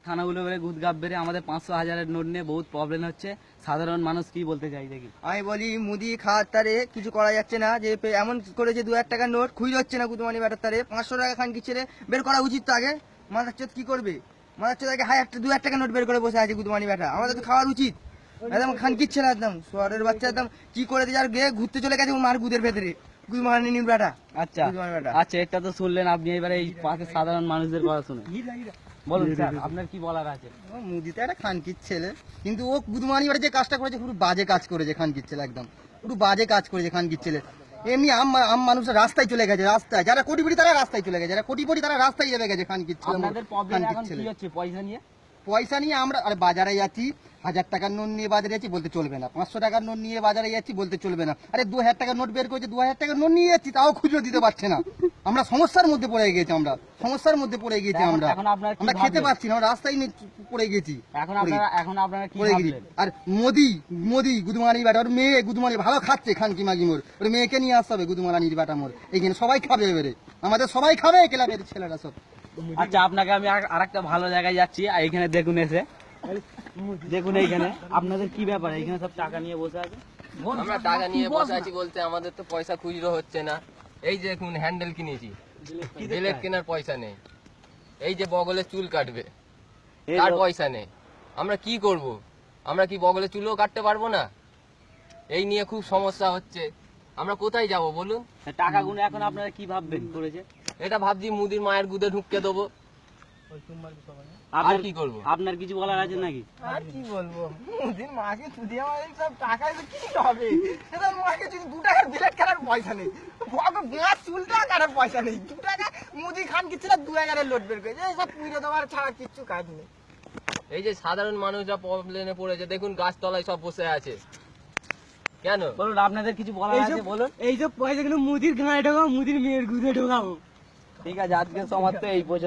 থানাগুলো বেড়ে গুদগাব বেড়ে আমাদের 500,000-এর নোট নিয়ে বহুত প্রবলেম হচ্ছে। সাধারণ মানুষ কি বলতে চাই দেখি। আমি বলি মুদি খাওয়ার তারে কিছু করা যাচ্ছে না, যে এমন করে যে 2,000 টাকার নোট খুঁজে হচ্ছে না গুদমানি ব্যাটার তারে 500 টাকা খান কিচ্ছে বের করা উচিত। তো আগে মাথার চোদ কি করবে, মাথার চোদ আগে 2,000 টাকা নোট বের করে বসে আছে গুদমানি ব্যাটা। আমাদের তো খাওয়ার উচিত। একদম খান কিচ্ছে না, একদম শহরের বাচ্চা একদম কি করে যার গিয়ে ঘুরতে চলে গেছে মার গুদের ভেতরে গুদমানি ব্যাটা। আচ্ছা আচ্ছা, এটা তো শুনলেন আপনি। এবারে এই পাশে সাধারণ মানুষদের কথা শুনে বলুন স্যার, আপনার কি বলার আছে? মুদিতে একটা খানকির ছেলে, কিন্তু ও গুদমানি ব্যাটা যে কাজটা করেছে পুরো বাজে কাজ করেছে। খানকির ছেলে একদম পুরো বাজে কাজ করেছে খানকির ছেলে। এমনি আম মানুষের রাস্তায় চলে গেছে, রাস্তায় যারা কোটিপতি তারা রাস্তায় চলে গেছে, যারা কোটিপতি তারা রাস্তায় চলে গেছে খানকির ছেলে। আপনাদের প্রবলেম এখন কি হচ্ছে? পয়সা নিয়ে পয়সা নিয়ে আমরা আরে বাজারে যাচ্ছি, 1,000 টাকার নোট নিয়ে বাজারে যাচ্ছি বলতে চলবে না, 500 টাকার নোট নিয়ে বাজারে যাচ্ছি বলতে চলবে না। আরে 2,000 টাকার নোট বের করেছে, 2,000 টাকার নোট নিয়ে যাচ্ছি তাও খুঁজে দিতে পারছে না। আমরা সমস্যার মধ্যে পড়ে গেছি, আমরা সমস্যার মধ্যে পড়ে গেছি। আমরা খেতে পাচ্ছি না, আমরা রাস্তায় পড়ে গেছি। এখন আপনারা কি ভাবলেন? আর মোদি গুদমানি ব্যাটা, ওর মেয়ে গুদমানি ভালো খাচ্ছে খানকি মাগি মোর, ওর মেয়েকে নিয়ে আসতে হবে গুদমানির ব্যাটা মোর। এইখানে সবাই খাবে, এবারে আমাদের সবাই খাবে, ক্লাবের ছেলেরা সব। আচ্ছা, আপনাকে আমি আরেকটা ভালো জায়গায় যাচ্ছি। এইখানে দেখুন, এসে দেখুন এইখানে আপনাদের কি ব্যাপার? এইখানে সব টাকা নিয়ে বসে আছে। আমরা টাকা নিয়ে বসে আছি বলতে আমাদের তো পয়সা খুচরো হচ্ছে না। এই যে দেখুন হ্যান্ডেল কিনেছি, জিলেট কেনার পয়সা নেই। এই যে বগলে চুল কাটবে তার পয়সা নেই। আমরা কি করব? আমরা কি বগলে চুলও কাটতে পারবো না? এই নিয়ে খুব সমস্যা হচ্ছে। আমরা কোথায় যাব বলুন? টাকাগুলো এখন আপনারা কি ভাববেন করেছে? এটা ভাবছি মুদির মায়ের গুদে ঢুকতে দেবো। আর কি করবো? আপনার কিছু বলার আছে নাকি? আর কি বলবো, মুদির মাকে চুদি আমাদের সব টাকা কি হবে? সেটা মাকে যদি 2 টাকার বিলেট কেনার পয়সা নেই, গাছ চুলটা কাটার পয়সা নেই, 2 টাকা মুদি খান কিচ্ছে না 2,000-এর লোড বের করে সব পুড়ে দেওয়ার ছাড়া কিচ্ছু কাজ নেই। এই যে সাধারণ মানুষরা প্রবলেমে পড়েছে, দেখুন গাছতলায় সব বসে আছে। কেন বলুন, আপনাদের কিছু বলার আছে বলুন। এইসব পয়সাগুলো মুদির গায়ে ঢোকাও, মুদির মেয়ের গুদে ঢোকাও। ঠিক আছে, আজকে সমাজ তো এই পর্যন্ত।